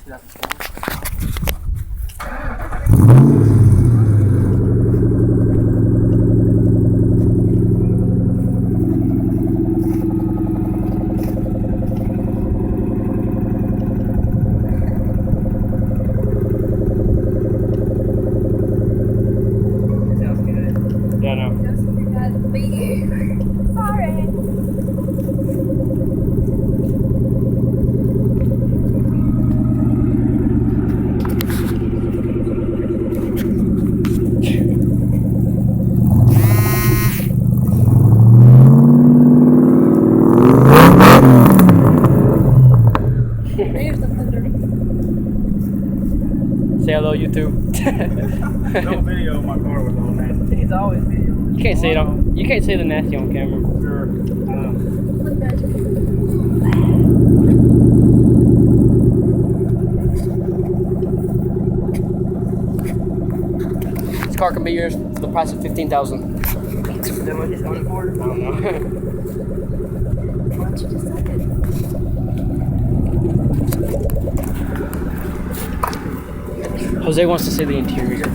Yeah, no. Sorry. Say hello, YouTube. No video of my car was on that. He's always video. You can't say it on. You can't say the nasty on camera. Sure. This car can be yours for the price of $15,000. Is that what he's going for? I don't know. Why don't you just suck it? Jose wants to see the interior.